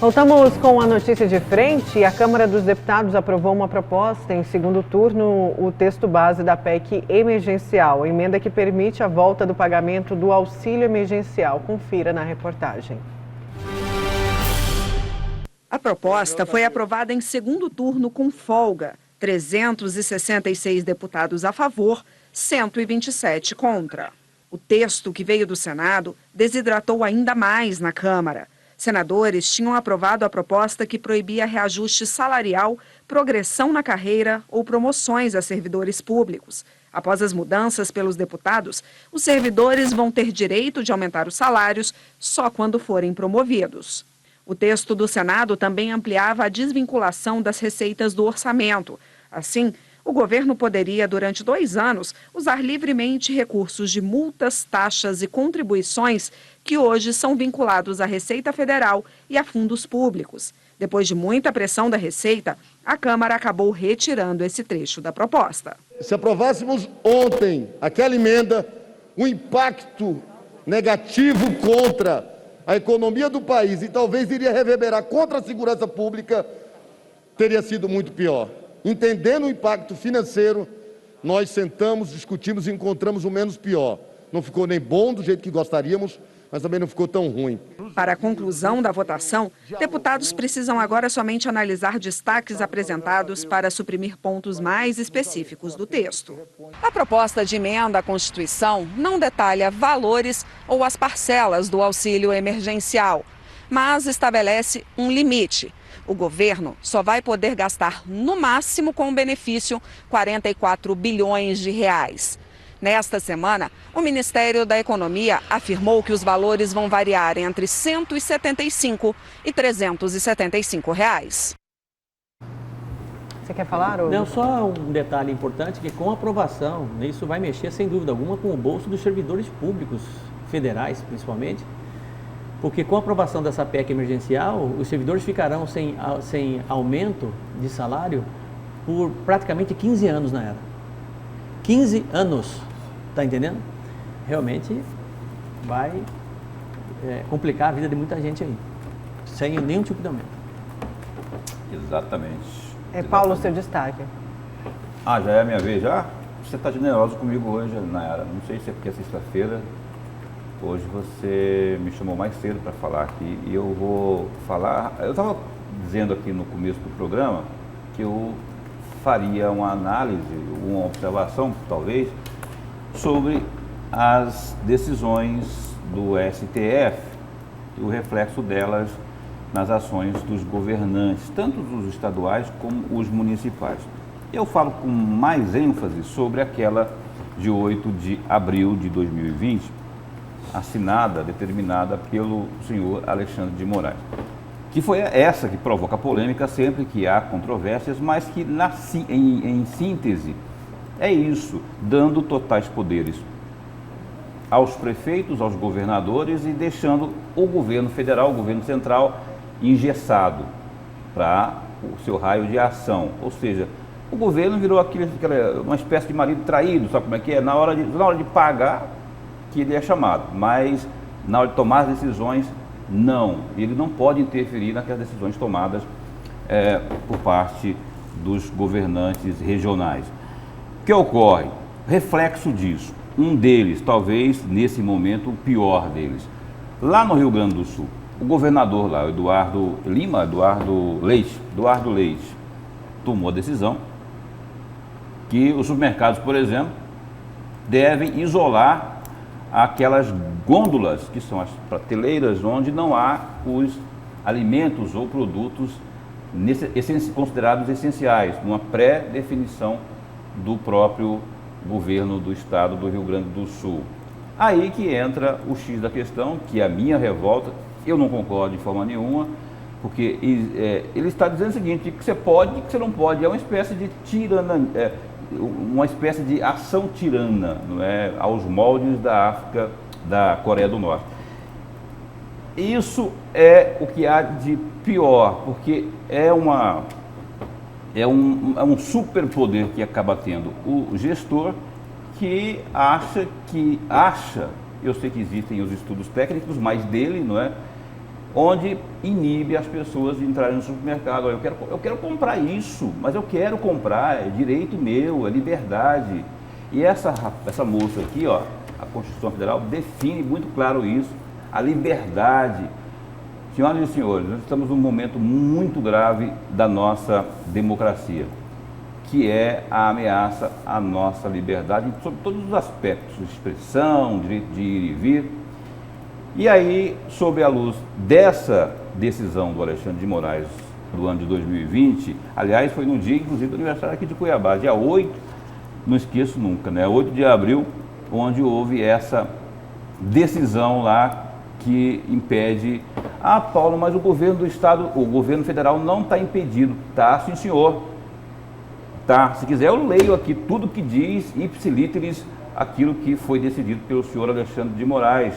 Voltamos com a notícia de frente. A Câmara dos Deputados aprovou uma proposta em segundo turno, o texto base da PEC emergencial, a emenda que permite a volta do pagamento do auxílio emergencial. Confira na reportagem. A proposta foi aprovada em segundo turno com folga. 366 deputados a favor, 127 contra. O texto que veio do Senado desidratou ainda mais na Câmara. Senadores tinham aprovado a proposta que proibia reajuste salarial, progressão na carreira ou promoções a servidores públicos. Após as mudanças pelos deputados, os servidores vão ter direito de aumentar os salários só quando forem promovidos. O texto do Senado também ampliava a desvinculação das receitas do orçamento. Assim, o governo poderia, durante 2 anos, usar livremente recursos de multas, taxas e contribuições que hoje são vinculados à Receita Federal e a fundos públicos. Depois de muita pressão da Receita, a Câmara acabou retirando esse trecho da proposta. Se aprovássemos ontem aquela emenda, o impacto negativo contra a economia do país e talvez iria reverberar contra a segurança pública, teria sido muito pior. Entendendo o impacto financeiro, nós sentamos, discutimos e encontramos o menos pior. Não ficou nem bom do jeito que gostaríamos, mas também não ficou tão ruim. Para a conclusão da votação, deputados precisam agora somente analisar destaques apresentados para suprimir pontos mais específicos do texto. A proposta de emenda à Constituição não detalha valores ou as parcelas do auxílio emergencial, mas estabelece um limite. O governo só vai poder gastar, no máximo com o benefício, 44 bilhões de reais. Nesta semana, o Ministério da Economia afirmou que os valores vão variar entre 175 e 375 reais. Você quer falar, ou... Não, só um detalhe importante, que com a aprovação, isso vai mexer sem dúvida alguma com o bolso dos servidores públicos, federais principalmente, porque com a aprovação dessa PEC emergencial, os servidores ficarão sem aumento de salário por praticamente 15 anos na era. 15 anos, tá entendendo? Realmente vai complicar a vida de muita gente aí, sem nenhum tipo de aumento. Exatamente. Paulo, seu destaque. Já é a minha vez já? Você está generoso comigo hoje, Nayara. Não sei se é porque é sexta-feira. Hoje você me chamou mais cedo para falar aqui e eu vou falar. Eu estava dizendo aqui no começo do programa que eu faria uma análise, uma observação, talvez, sobre as decisões do STF e o reflexo delas nas ações dos governantes, tanto os estaduais como os municipais. Eu falo com mais ênfase sobre aquela de 8 de abril de 2020, assinada, determinada pelo senhor Alexandre de Moraes, que foi essa que provoca polêmica sempre que há controvérsias, mas que em síntese é isso, dando totais poderes aos prefeitos, aos governadores e deixando o governo federal, o governo central engessado para o seu raio de ação. Ou seja, o governo virou uma espécie de marido traído, sabe como é que é? Na hora de pagar, que ele é chamado, mas na hora de tomar as decisões, não. Ele não pode interferir naquelas decisões tomadas por parte dos governantes regionais. O que ocorre? Reflexo disso. Um deles, talvez nesse momento, o pior deles. Lá no Rio Grande do Sul, o governador lá, Eduardo Leite, tomou a decisão que os supermercados, por exemplo, devem isolar aquelas gôndolas, que são as prateleiras, onde não há os alimentos ou produtos considerados essenciais, numa pré-definição do próprio governo do estado do Rio Grande do Sul. Aí que entra o X da questão, que é a minha revolta. Eu não concordo de forma nenhuma, porque ele está dizendo o seguinte, que você pode e que você não pode. É uma espécie de uma espécie de ação tirana, não é, aos moldes da África, da Coreia do Norte. Isso é o que há de pior, porque é um superpoder que acaba tendo o gestor, que acha, eu sei que existem os estudos técnicos, mas dele, não é? onde inibe as pessoas de entrarem no supermercado. Olha, eu quero comprar isso, mas eu quero comprar, é direito meu, é liberdade. E essa moça aqui, ó, a Constituição Federal define muito claro isso, a liberdade. Senhoras e senhores, nós estamos num momento muito grave da nossa democracia, que é a ameaça à nossa liberdade sobre todos os aspectos, expressão, direito de ir e vir. E aí, sob a luz dessa decisão do Alexandre de Moraes do ano de 2020, aliás, foi no dia, inclusive, do aniversário aqui de Cuiabá, dia 8, não esqueço nunca, né? 8 de abril, onde houve essa decisão lá que impede... Ah, Paulo, mas o governo do estado, o governo federal não está impedido. Tá, sim, senhor. Tá, se quiser eu leio aqui tudo que diz, ipsilíteris, aquilo que foi decidido pelo senhor Alexandre de Moraes.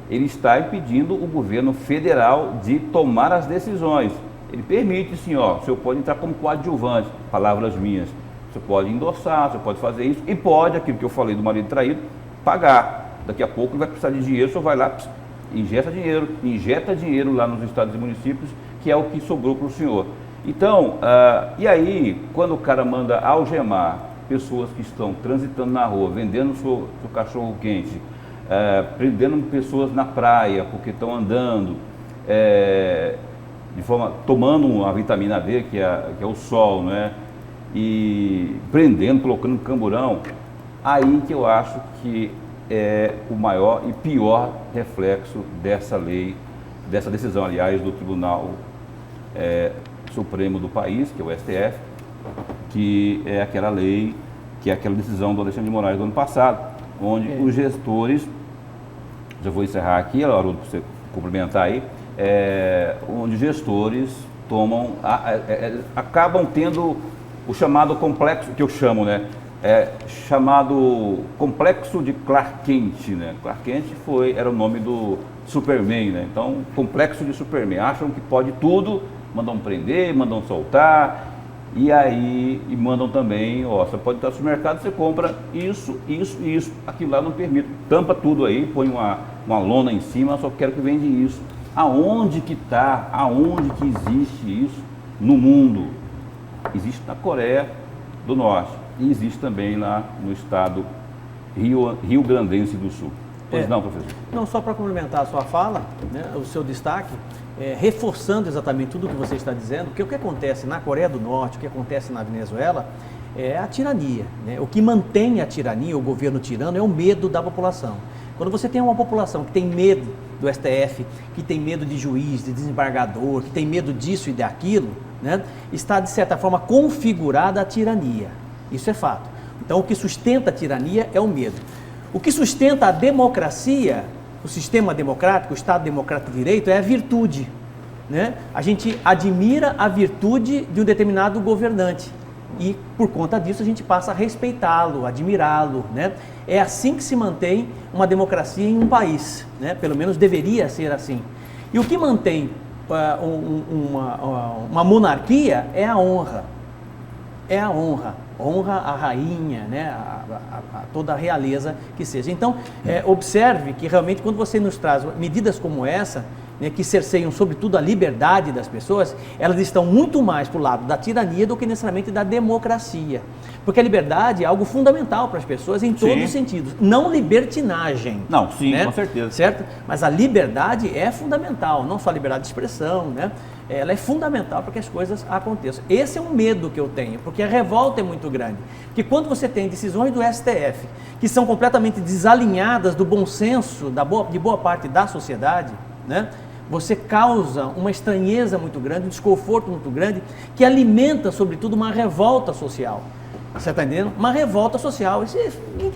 Ele está impedindo o governo federal de tomar as decisões. Ele permite, sim, ó, o senhor pode entrar como coadjuvante, palavras minhas. Você pode endossar, você pode fazer isso e pode, aquilo que eu falei do marido traído, pagar. Daqui a pouco ele vai precisar de dinheiro, o senhor vai lá, injeta dinheiro lá nos estados e municípios, que é o que sobrou para o senhor. Então, e aí, quando o cara manda algemar pessoas que estão transitando na rua, vendendo seu cachorro quente, prendendo pessoas na praia porque estão andando, tomando uma vitamina D, que é o sol, né? E prendendo, colocando no camburão, aí que eu acho que é o maior e pior reflexo dessa lei, dessa decisão, aliás, do Tribunal Supremo do país, que é o STF, que é aquela lei, que é aquela decisão do Alexandre de Moraes do ano passado, onde os gestores, já vou encerrar aqui, Haroldo, para você complementar aí, onde gestores tomam, acabam tendo o chamado complexo, que eu chamo, né? Chamado complexo de Clark Kent, né? Clark Kent era o nome do Superman, né? Então, complexo de Superman, acham que pode tudo, mandam prender, mandam soltar, e aí mandam também, ó, você pode estar no supermercado, você compra isso, aquilo lá não permite, tampa tudo aí, põe uma lona em cima, só quero que vende isso. Aonde que existe isso no mundo? Existe na Coreia do Norte e existe também lá no estado rio-grandense do Sul. Pois não, professor? Não, só para complementar a sua fala, né, o seu destaque, reforçando exatamente tudo o que você está dizendo, porque o que acontece na Coreia do Norte, o que acontece na Venezuela, é a tirania, né? O que mantém a tirania, o governo tirano, é o medo da população. Quando você tem uma população que tem medo do STF, que tem medo de juiz, de desembargador, que tem medo disso e daquilo, né, está de certa forma configurada a tirania. Isso é fato. Então o que sustenta a tirania é o medo. O que sustenta a democracia, o sistema democrático, o Estado democrático de direito, é a virtude, né? A gente admira a virtude de um determinado governante e por conta disso a gente passa a respeitá-lo, admirá-lo, né? É assim que se mantém uma democracia em um país, né? Pelo menos deveria ser assim. E o que mantém uma monarquia é a honra. É a honra. Honra a rainha, né? a toda a realeza que seja. Então, observe que realmente quando você nos traz medidas como essa, né, que cerceiam sobretudo a liberdade das pessoas, elas estão muito mais para o lado da tirania do que necessariamente da democracia. Porque a liberdade é algo fundamental para as pessoas em todos os sentidos. Não libertinagem. Não, sim, né? Com certeza. Certo? Mas a liberdade é fundamental, não só a liberdade de expressão, né? Ela é fundamental para que as coisas aconteçam. Esse é um medo que eu tenho, porque a revolta é muito grande. Porque quando você tem decisões do STF que são completamente desalinhadas do bom senso de boa parte da sociedade, né? Você causa uma estranheza muito grande, um desconforto muito grande, que alimenta, sobretudo, uma revolta social. Você está entendendo? Uma revolta social.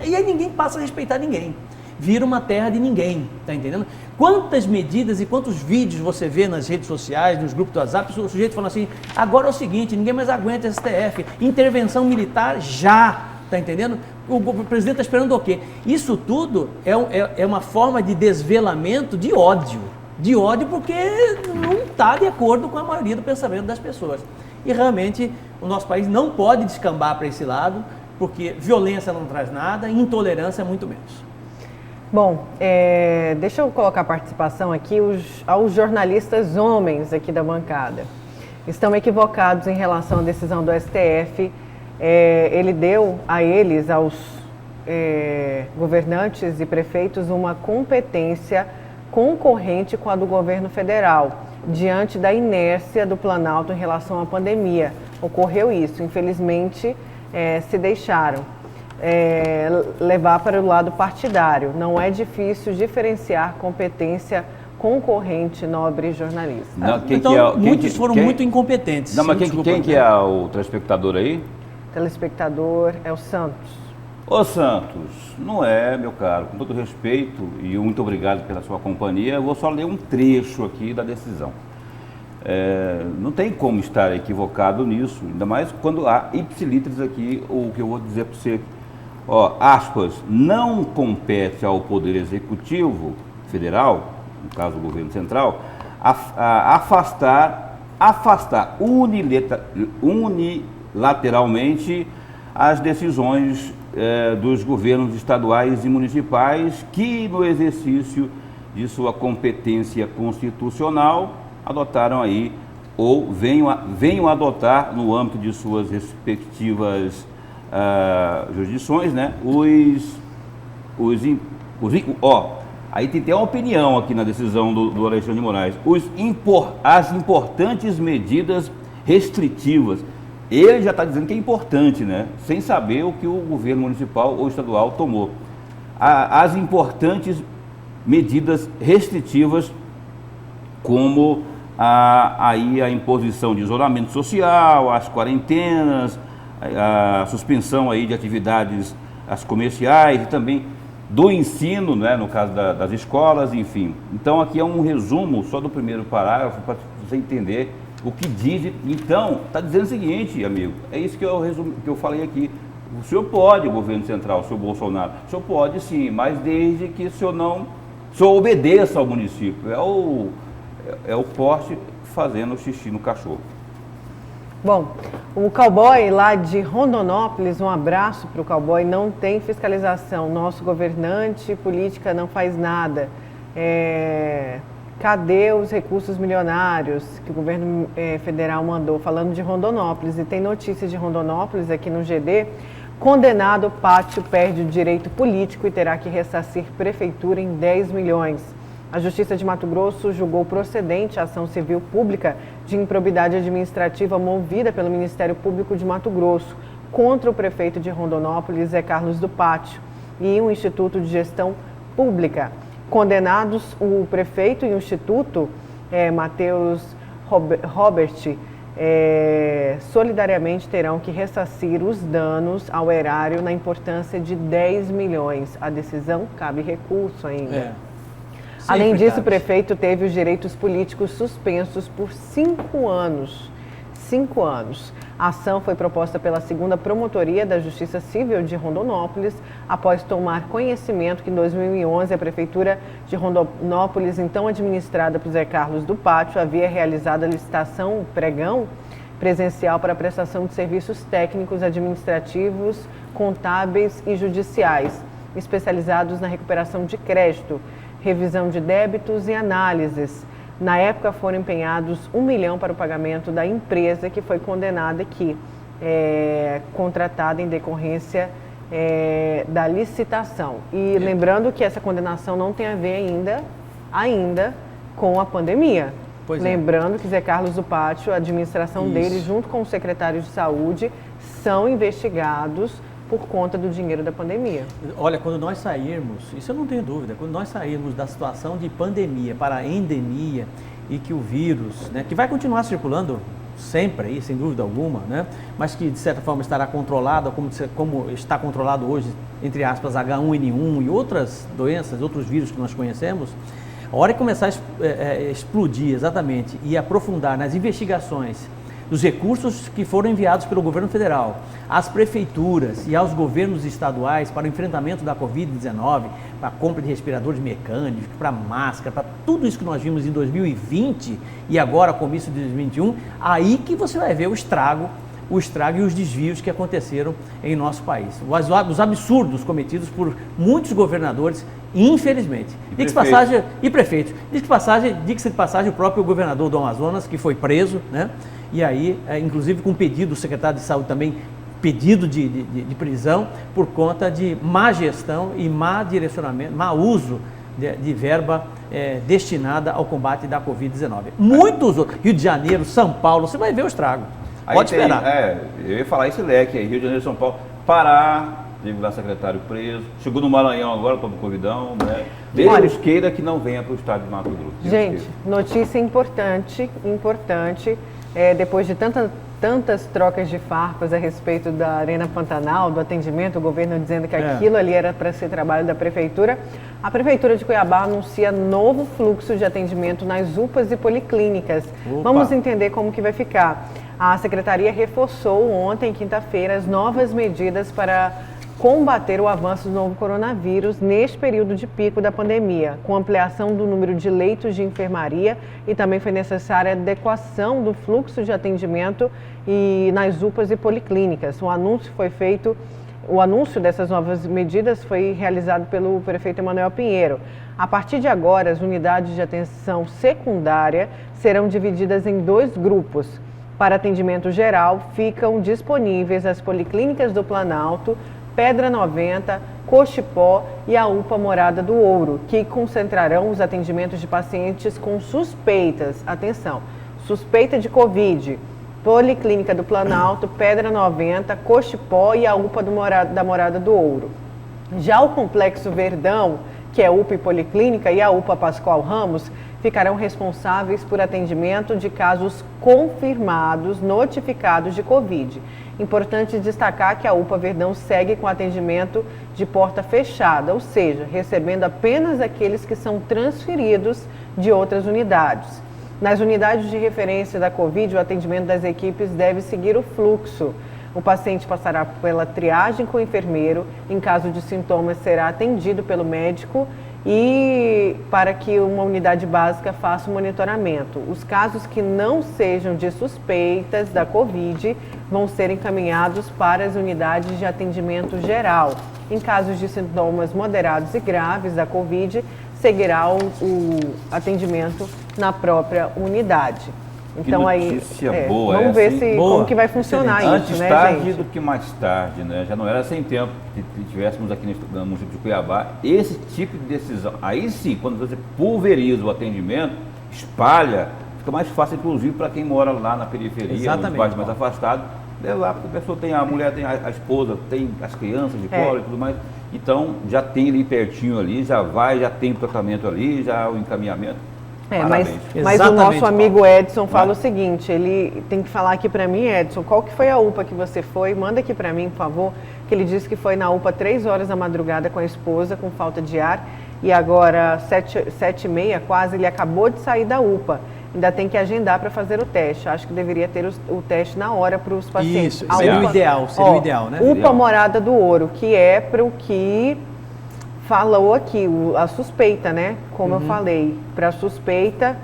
E aí ninguém passa a respeitar ninguém. Vira uma terra de ninguém, está entendendo? Quantas medidas e quantos vídeos você vê nas redes sociais, nos grupos do WhatsApp, o sujeito falando assim, agora é o seguinte, ninguém mais aguenta esse STF, intervenção militar já, está entendendo? O presidente está esperando o quê? Isso tudo é uma forma de desvelamento de ódio porque não está de acordo com a maioria do pensamento das pessoas. E realmente o nosso país não pode descambar para esse lado, porque violência não traz nada, intolerância muito menos. Bom, deixa eu colocar a participação aqui aos jornalistas homens aqui da bancada. Estão equivocados em relação à decisão do STF. Ele deu a eles, aos governantes e prefeitos, uma competência concorrente com a do governo federal, diante da inércia do Planalto em relação à pandemia. Ocorreu isso, infelizmente se deixaram levar para o lado partidário. Não é difícil diferenciar competência concorrente, nobre jornalista. Não, muitos foram muito incompetentes. Não, mas quem que é o telespectador aí? Telespectador é o Santos. Ô Santos, não é, meu caro, com todo respeito e muito obrigado pela sua companhia, eu vou só ler um trecho aqui da decisão. Não tem como estar equivocado nisso, ainda mais quando há ipsilitris aqui, o que eu vou dizer para você, aspas, não compete ao Poder Executivo Federal, no caso do Governo Central, afastar unilateralmente as decisões dos governos estaduais e municipais que, no exercício de sua competência constitucional, adotaram aí ou venham adotar no âmbito de suas respectivas jurisdições, né, aí tem até uma opinião aqui na decisão do Alexandre de Moraes, as importantes medidas restritivas. Ele já está dizendo que é importante, né, sem saber o que o governo municipal ou estadual tomou. As importantes medidas restritivas, como a imposição de isolamento social, as quarentenas, a suspensão aí de atividades as comerciais e também do ensino, né, no caso das escolas, enfim. Então aqui é um resumo só do primeiro parágrafo para você entender o que diz. Então, está dizendo o seguinte, amigo, é isso que eu falei aqui. O senhor pode, o governo central, o senhor Bolsonaro, o senhor pode sim, mas desde que o senhor obedeça ao município. É o poste fazendo xixi no cachorro. Bom, o cowboy lá de Rondonópolis, um abraço para o cowboy, não tem fiscalização. Nosso governante política não faz nada. Cadê os recursos milionários que o governo federal mandou? Falando de Rondonópolis, e tem notícias de Rondonópolis aqui no GD. Condenado, Pátio perde o direito político e terá que ressarcir prefeitura em 10 milhões. A Justiça de Mato Grosso julgou procedente a ação civil pública de improbidade administrativa movida pelo Ministério Público de Mato Grosso contra o prefeito de Rondonópolis, Zé Carlos do Pátio, e um Instituto de Gestão Pública. Condenados, o prefeito e o Instituto, Matheus Robert, solidariamente terão que ressarcir os danos ao erário na importância de 10 milhões. A decisão cabe recurso ainda. Além disso, o prefeito teve os direitos políticos suspensos por 5 anos. 5 anos. A ação foi proposta pela 2ª Promotoria da Justiça Civil de Rondonópolis, após tomar conhecimento que em 2011 a Prefeitura de Rondonópolis, então administrada por Zé Carlos do Pátio, havia realizado a licitação pregão presencial para a prestação de serviços técnicos, administrativos, contábeis e judiciais, especializados na recuperação de crédito, revisão de débitos e análises. Na época foram empenhados 1 milhão para o pagamento da empresa que foi condenada aqui, contratada em decorrência da licitação. E lembrando que essa condenação não tem a ver ainda com a pandemia. Lembrando que Zé Carlos do Pátio, a administração dele, junto com o secretário de Saúde, são investigados por conta do dinheiro da pandemia. Olha, quando nós sairmos, isso eu não tenho dúvida, quando nós sairmos da situação de pandemia para a endemia e que o vírus, né, que vai continuar circulando sempre aí, sem dúvida alguma, né, mas que de certa forma estará controlado, como está controlado hoje, entre aspas, H1N1 e outras doenças, outros vírus que nós conhecemos, a hora que começar a explodir exatamente e aprofundar nas investigações dos recursos que foram enviados pelo governo federal às prefeituras e aos governos estaduais para o enfrentamento da Covid-19, para a compra de respiradores mecânicos, para máscara, para tudo isso que nós vimos em 2020 e agora comício de 2021, aí que você vai ver o estrago o estrago e os desvios que aconteceram em nosso país. Os absurdos cometidos por muitos governadores, infelizmente. E prefeitos. Diga-se de passagem, o próprio governador do Amazonas, que foi preso, né? E aí, inclusive com pedido do secretário de Saúde também, pedido de prisão por conta de má gestão e má direcionamento, má uso de verba destinada ao combate da Covid-19. Muitos outros, Rio de Janeiro, São Paulo, você vai ver o estrago. Pode esperar. Eu ia falar esse leque aí, Rio de Janeiro, São Paulo, Pará, teve lá secretário preso, chegou no Maranhão agora, para o Covidão, né? Deus queira que não venha para o estado de Mato Grosso. Gente, notícia importante, depois de tantas trocas de farpas a respeito da Arena Pantanal, do atendimento, o governo dizendo que aquilo ali era para ser trabalho da Prefeitura, a Prefeitura de Cuiabá anuncia novo fluxo de atendimento nas UPAs e policlínicas. Opa. Vamos entender como que vai ficar. A Secretaria reforçou ontem, quinta-feira, as novas medidas para combater o avanço do novo coronavírus neste período de pico da pandemia, com ampliação do número de leitos de enfermaria e também foi necessária a adequação do fluxo de atendimento nas UPAs e policlínicas. O anúncio dessas novas medidas foi realizado pelo prefeito Emanuel Pinheiro. A partir de agora, as unidades de atenção secundária serão divididas em 2 grupos. Para atendimento geral, ficam disponíveis as policlínicas do Planalto, Pedra 90, Cochipó e a UPA Morada do Ouro, que concentrarão os atendimentos de pacientes com suspeitas, atenção, suspeita de Covid, Policlínica do Planalto, Pedra 90, Cochipó e a UPA da Morada do Ouro. Já o Complexo Verdão, que é UPA e Policlínica, e a UPA Pascoal Ramos, ficarão responsáveis por atendimento de casos confirmados, notificados de Covid. Importante destacar que a UPA Verdão segue com atendimento de porta fechada, ou seja, recebendo apenas aqueles que são transferidos de outras unidades. Nas unidades de referência da Covid, o atendimento das equipes deve seguir o fluxo. O paciente passará pela triagem com o enfermeiro, em caso de sintomas será atendido pelo médico e para que uma unidade básica faça o monitoramento. Os casos que não sejam de suspeitas da Covid vão ser encaminhados para as unidades de atendimento geral. Em casos de sintomas moderados e graves da Covid, seguirá o atendimento na própria unidade. Então boa, vamos ver como que vai funcionar Antes isso, né, tarde gente? do que mais tarde, né? Já não era sem tempo que tivéssemos aqui no município de Cuiabá esse tipo de decisão. Aí sim, quando você pulveriza o atendimento, espalha, fica mais fácil, inclusive, para quem mora lá na periferia, nos bairros mais afastados, levar, porque a pessoa tem a mulher, tem a esposa, tem as crianças de colo e tudo mais. Então, já tem ali pertinho ali, já tem o tratamento ali, já o encaminhamento. Mas o nosso amigo Edson fala o seguinte, ele tem que falar aqui para mim, Edson, qual que foi a UPA que você foi? Manda aqui para mim, por favor, que ele disse que foi na UPA 3 horas da madrugada com a esposa, com falta de ar, e agora 7h30 quase, ele acabou de sair da UPA. Ainda tem que agendar para fazer o teste. Acho que deveria ter o teste na hora para os pacientes. Isso, seria o ideal, né? UPA Morada do Ouro, que é para o que falou aqui, a suspeita, né? Como eu falei, para a suspeita,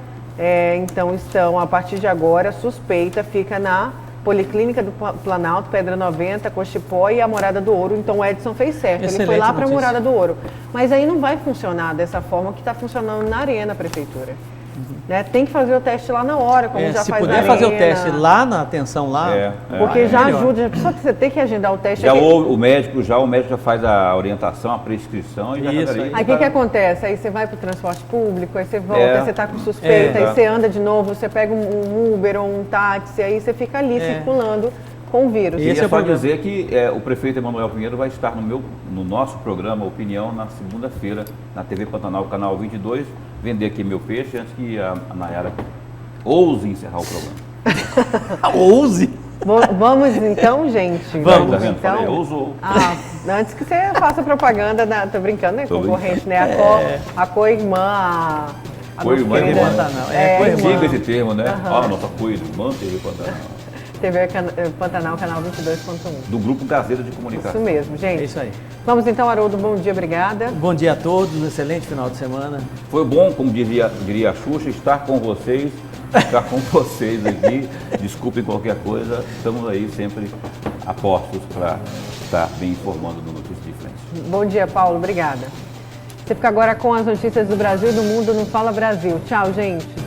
então, a partir de agora, a suspeita fica na Policlínica do Planalto, Pedra 90, Cochipó e a Morada do Ouro. Então, o Edson fez certo, ele foi lá para a Morada do Ouro. Mas aí não vai funcionar dessa forma que está funcionando na Arena, Prefeitura. Né? Tem que fazer o teste lá na hora, como já faz na Arena. Se puder fazer o teste lá na atenção lá, porque já ajuda, só que você tem que agendar o teste. O médico já faz a orientação, a prescrição e já isso. Aí o que acontece? Aí você vai para o transporte público, aí você volta, aí você está com suspeita, aí você anda de novo, você pega um Uber ou um táxi, aí você fica ali circulando com o vírus. E é só dizer que o prefeito Emanuel Pinheiro vai estar no nosso programa Opinião na segunda-feira, na TV Pantanal, canal 22, vender aqui meu peixe antes que a Nayara ouse encerrar o programa. Ouse? Vamos então, gente? Vamos, tá vendo? Então. Falei, ousou. Antes que você faça propaganda, tô brincando, né? Concorrente, né? A co-irmã, a co-irmã de Pantanal. Diga esse termo, né? Nossa co-irmã TV Pantanal. TV Pantanal, canal 22.1. Do Grupo Gazeta de Comunicação. Isso mesmo, gente. É isso aí. Vamos então, Haroldo, bom dia, obrigada. Bom dia a todos, um excelente final de semana. Foi bom, como diria a Xuxa, estar com vocês ficar com vocês aqui. Desculpem qualquer coisa, estamos aí sempre a postos para estar bem informando do Notícias de Frente. Bom dia, Paulo. Obrigada. Você fica agora com as notícias do Brasil e do mundo no Fala Brasil. Tchau, gente.